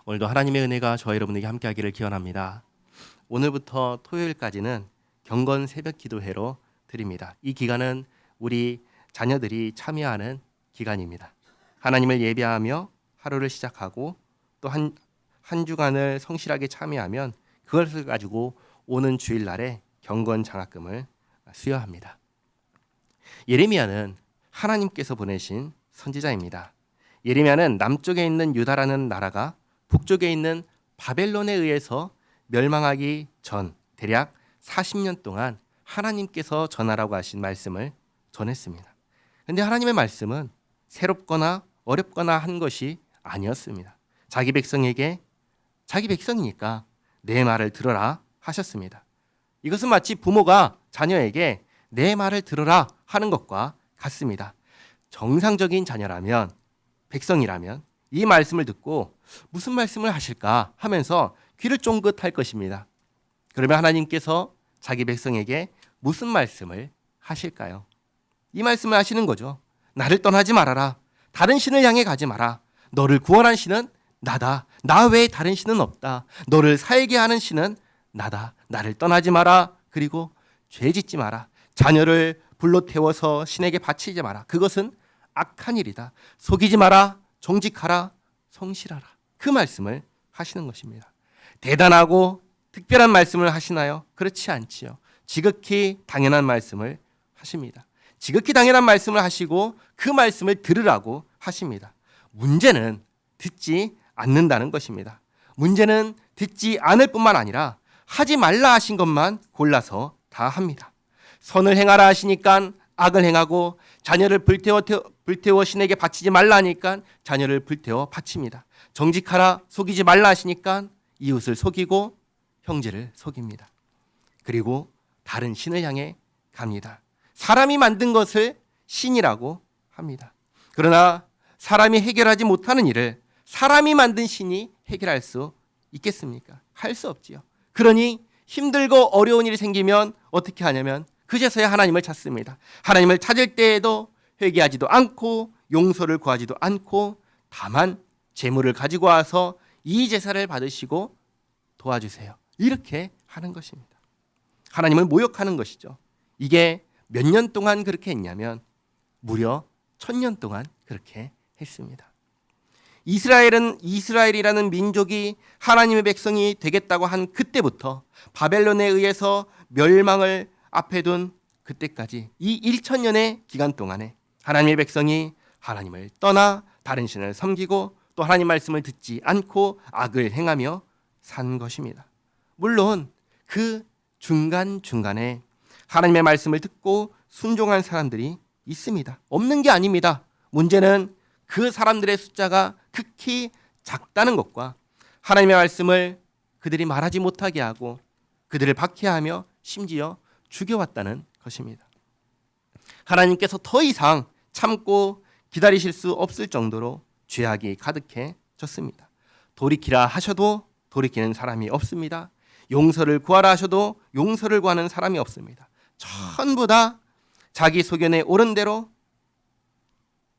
오늘도 하나님의 은혜가 저와 여러분에게 함께하기를 기원합니다. 오늘부터 토요일까지는 경건 새벽 기도회로 드립니다. 이 기간은 우리 자녀들이 참여하는 기간입니다. 하나님을 예배하며 하루를 시작하고 또 한 주간을 성실하게 참여하면 그것을 가지고 오는 주일날에 경건 장학금을 수여합니다. 예레미야는 하나님께서 보내신 선지자입니다. 예레미야는 남쪽에 있는 유다라는 나라가 북쪽에 있는 바벨론에 의해서 멸망하기 전 대략 40년 동안 하나님께서 전하라고 하신 말씀을 전했습니다. 그런데 하나님의 말씀은 새롭거나 어렵거나 한 것이 아니었습니다. 자기 백성에게 자기 백성이니까 내 말을 들어라 하셨습니다. 이것은 마치 부모가 자녀에게 내 말을 들어라 하는 것과 같습니다. 정상적인 자녀라면, 백성이라면 이 말씀을 듣고 무슨 말씀을 하실까 하면서 귀를 쫑긋할 것입니다. 그러면 하나님께서 자기 백성에게 무슨 말씀을 하실까요? 이 말씀을 하시는 거죠. 나를 떠나지 말아라. 다른 신을 향해 가지 마라. 너를 구원한 신은 나다. 나 외에 다른 신은 없다. 너를 살게 하는 신은 나다. 나를 떠나지 마라. 그리고 죄 짓지 마라. 자녀를 불로 태워서 신에게 바치지 마라. 그것은 악한 일이다. 속이지 마라. 정직하라. 성실하라. 그 말씀을 하시는 것입니다. 대단하고 특별한 말씀을 하시나요? 그렇지 않지요. 지극히 당연한 말씀을 하십니다. 지극히 당연한 말씀을 하시고 그 말씀을 들으라고 하십니다. 문제는 듣지 않는다는 것입니다. 문제는 듣지 않을 뿐만 아니라 하지 말라 하신 것만 골라서 다 합니다. 선을 행하라 하시니까 악을 행하고 자녀를 불태워 신에게 바치지 말라 하니까 자녀를 불태워 바칩니다. 정직하라 속이지 말라 하시니까 이웃을 속이고 형제를 속입니다. 그리고 다른 신을 향해 갑니다. 사람이 만든 것을 신이라고 합니다. 그러나 사람이 해결하지 못하는 일을 사람이 만든 신이 해결할 수 있겠습니까? 할 수 없지요. 그러니 힘들고 어려운 일이 생기면 어떻게 하냐면 그제서야 하나님을 찾습니다. 하나님을 찾을 때에도 회개하지도 않고 용서를 구하지도 않고 다만 재물을 가지고 와서 이 제사를 받으시고 도와주세요. 이렇게 하는 것입니다. 하나님을 모욕하는 것이죠. 이게 몇 년 동안 그렇게 했냐면 무려 1000년 동안 그렇게 했습니다. 이스라엘이라는 민족이 하나님의 백성이 되겠다고 한 그때부터 바벨론에 의해서 멸망을 앞에 둔 그때까지 이 1000년의 기간 동안에 하나님의 백성이 하나님을 떠나 다른 신을 섬기고 또 하나님 말씀을 듣지 않고 악을 행하며 산 것입니다. 물론 그 중간중간에 하나님의 말씀을 듣고 순종한 사람들이 있습니다. 없는 게 아닙니다. 문제는 그 사람들의 숫자가 극히 작다는 것과 하나님의 말씀을 그들이 말하지 못하게 하고 그들을 박해하며 심지어 죽여왔다는 것입니다. 하나님께서 더 이상 참고 기다리실 수 없을 정도로 죄악이 가득해졌습니다. 돌이키라 하셔도 돌이키는 사람이 없습니다. 용서를 구하라 하셔도 용서를 구하는 사람이 없습니다. 전부 다 자기 소견에 옳은 대로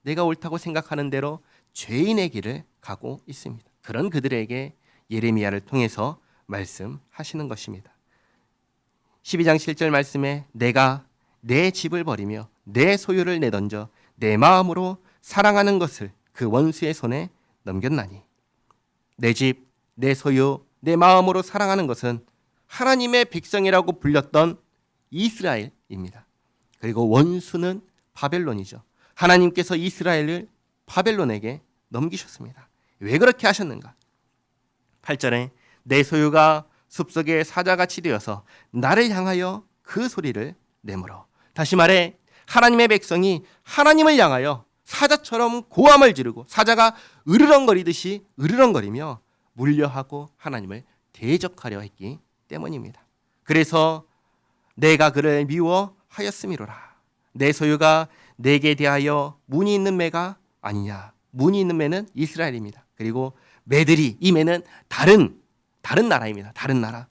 내가 옳다고 생각하는 대로 죄인의 길을 가고 있습니다. 그런 그들에게 예레미야를 통해서 말씀하시는 것입니다. 12장 7절 말씀에 내가 내 집을 버리며 내 소유를 내던져 내 마음으로 사랑하는 것을 그 원수의 손에 넘겼나니 내 집, 내 소유, 내 마음으로 사랑하는 것은 하나님의 백성이라고 불렸던 이스라엘입니다. 그리고 원수는 바벨론이죠. 하나님께서 이스라엘을 바벨론에게 넘기셨습니다. 왜 그렇게 하셨는가? 8절에 내 소유가 숲속의 사자같이 되어서 나를 향하여 그 소리를 내물어. 다시 말해 하나님의 백성이 하나님을 향하여 사자처럼 고함을 지르고 사자가 으르렁거리듯이 으르렁거리며 물려하고 하나님을 대적하려 했기 때문입니다. 그래서 내가 그를 미워하였음이로라. 내 소유가 내게 대하여 문이 있는 매가 아니냐. 문이 있는 매는 이스라엘입니다. 그리고 매들이 이 매는 다른 나라입니다. 다른 나라.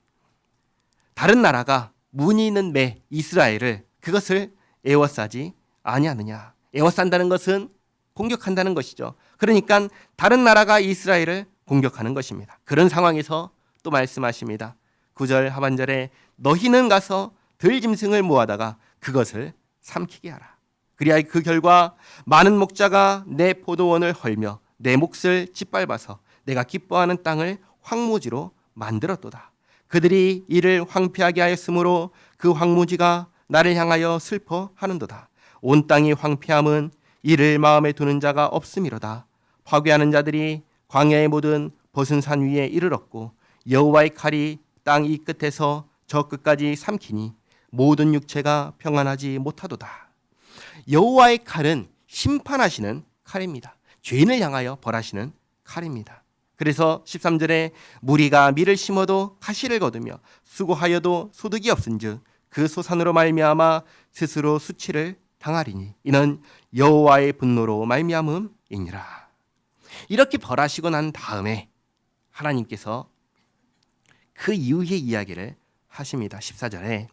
다른 나라가 문이 있는 매 이스라엘을 그것을 애워싸지 아니하느냐. 애워싼다는 것은 공격한다는 것이죠. 그러니까 다른 나라가 이스라엘을 공격하는 것입니다. 그런 상황에서 또 말씀하십니다. 9절 하반절에 너희는 가서 들짐승을 모아다가 그것을 삼키게 하라. 그리하여 그 결과 많은 목자가 내 포도원을 헐며 내 몫을 짓밟아서 내가 기뻐하는 땅을 황무지로 만들었도다. 그들이 이를 황폐하게 하였으므로 그 황무지가 나를 향하여 슬퍼하는도다. 온 땅이 황폐함은 이를 마음에 두는 자가 없음이로다. 파괴하는 자들이 광야의 모든 벗은 산 위에 이르렀고 여호와의 칼이 땅 이 끝에서 저 끝까지 삼키니 모든 육체가 평안하지 못하도다. 여호와의 칼은 심판하시는 칼입니다. 죄인을 향하여 벌하시는 칼입니다. 그래서 13절에 무리가 밀을 심어도 가시를 거두며 수고하여도 소득이 없은즉 그 소산으로 말미암아 스스로 수치를 당하리니 이는 여호와의 분노로 말미암음이니라. 이렇게 벌하시고 난 다음에 하나님께서 그 이후의 이야기를 하십니다. 14절에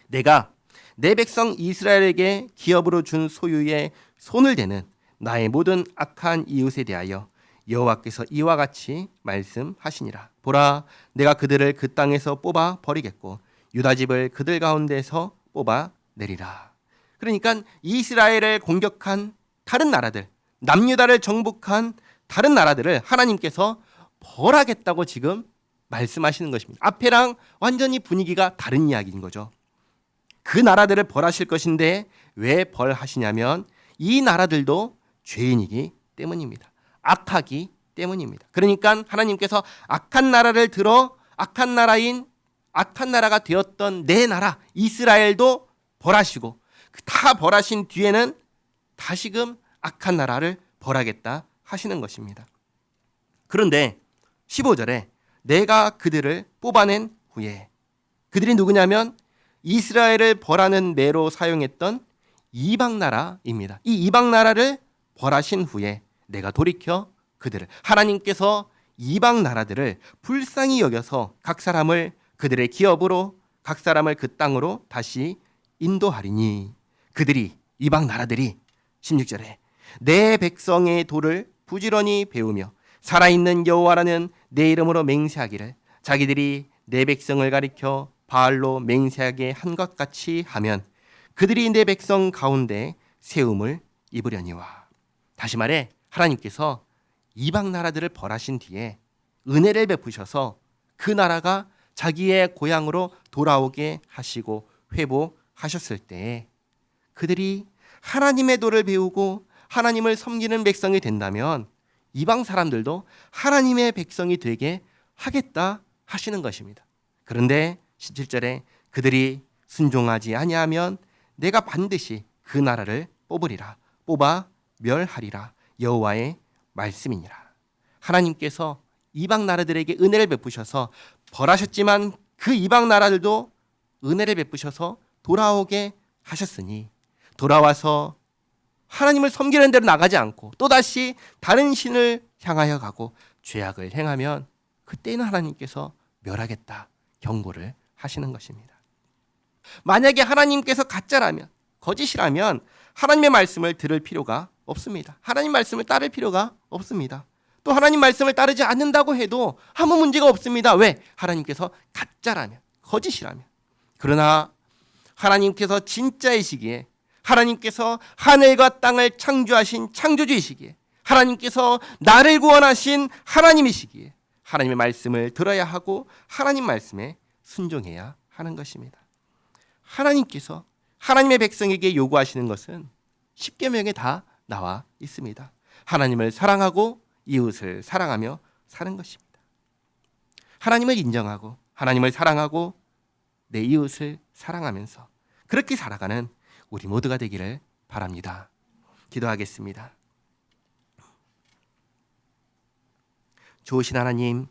내가 내 백성 이스라엘에게 기업으로 준 소유에 손을 대는 나의 모든 악한 이웃에 대하여 여호와께서 이와 같이 말씀하시니라. 보라, 내가 그들을 그 땅에서 뽑아 버리겠고 유다 집을 그들 가운데서 뽑아 내리라. 그러니까 이스라엘을 공격한 다른 나라들, 남유다를 정복한 다른 나라들을 하나님께서 벌하겠다고 지금 말씀하시는 것입니다. 앞에랑 완전히 분위기가 다른 이야기인 거죠. 그 나라들을 벌하실 것인데 왜 벌하시냐면 이 나라들도 죄인이기 때문입니다. 악하기 때문입니다. 그러니까 하나님께서 악한 나라를 들어 악한 나라가 되었던 내 나라 이스라엘도 벌하시고 다 벌하신 뒤에는 다시금 악한 나라를 벌하겠다 하시는 것입니다. 그런데 15절에 내가 그들을 뽑아낸 후에 그들이 누구냐면 이스라엘을 벌하는 매로 사용했던 이방 나라입니다. 이 이방 나라를 벌하신 후에 내가 돌이켜 그들을 하나님께서 이방 나라들을 불쌍히 여겨서 각 사람을 그들의 기업으로 각 사람을 그 땅으로 다시 인도하리니 그들이 이방 나라들이 16절에 내 백성의 도를 부지런히 배우며 살아있는 여호와라는 내 이름으로 맹세하기를 자기들이 내 백성을 가리켜 바알로 맹세하게 한 것 같이 하면 그들이 내 백성 가운데 세움을 입으려니와. 다시 말해 하나님께서 이방 나라들을 벌하신 뒤에 은혜를 베푸셔서 그 나라가 자기의 고향으로 돌아오게 하시고 회복하셨을 때 그들이 하나님의 도를 배우고 하나님을 섬기는 백성이 된다면 이방 사람들도 하나님의 백성이 되게 하겠다 하시는 것입니다. 그런데 17절에 그들이 순종하지 아니하면 내가 반드시 그 나라를 뽑으리라 뽑아 멸하리라 여호와의 말씀이니라. 하나님께서 이방 나라들에게 은혜를 베푸셔서 벌하셨지만 그 이방 나라들도 은혜를 베푸셔서 돌아오게 하셨으니 돌아와서 하나님을 섬기는 대로 나가지 않고 또다시 다른 신을 향하여 가고 죄악을 행하면 그때는 하나님께서 멸하겠다 경고를 하시는 것입니다. 만약에 하나님께서 가짜라면 거짓이라면 하나님의 말씀을 들을 필요가 없습니다. 하나님 말씀을 따를 필요가 없습니다. 또 하나님 말씀을 따르지 않는다고 해도 아무 문제가 없습니다. 왜? 하나님께서 가짜라면 거짓이라면. 그러나 하나님께서 진짜이시기에 하나님께서 하늘과 땅을 창조하신 창조주이시기에 하나님께서 나를 구원하신 하나님이시기에 하나님의 말씀을 들어야 하고 하나님 말씀에 순종해야 하는 것입니다. 하나님께서 하나님의 백성에게 요구하시는 것은 십계명에 다 나와 있습니다. 하나님을 사랑하고 이웃을 사랑하며 사는 것입니다. 하나님을 인정하고 하나님을 사랑하고 내 이웃을 사랑하면서 그렇게 살아가는 우리 모두가 되기를 바랍니다. 기도하겠습니다. 좋으신 하나님,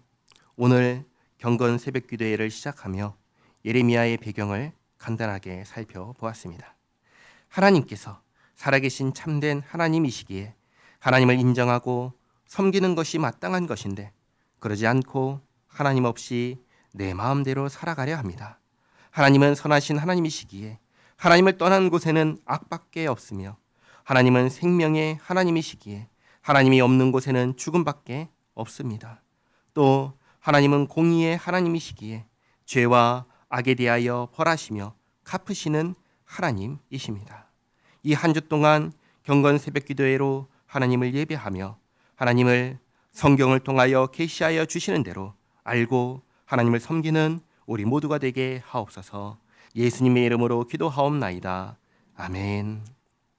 오늘 경건 새벽 기도회를 시작하며 예레미야의 배경을 간단하게 살펴보았습니다. 하나님께서 살아계신 참된 하나님이시기에 하나님을 인정하고 섬기는 것이 마땅한 것인데 그러지 않고 하나님 없이 내 마음대로 살아가려 합니다. 하나님은 선하신 하나님이시기에 하나님을 떠난 곳에는 악밖에 없으며 하나님은 생명의 하나님이시기에 하나님이 없는 곳에는 죽음밖에 없습니다. 또 하나님은 공의의 하나님이시기에 죄와 악에 대하여 벌하시며 갚으시는 하나님이십니다. 이 한 주 동안 경건 새벽 기도회로 하나님을 예배하며 하나님을 성경을 통하여 계시하여 주시는 대로 알고 하나님을 섬기는 우리 모두가 되게 하옵소서. 예수님의 이름으로 기도하옵나이다. 아멘.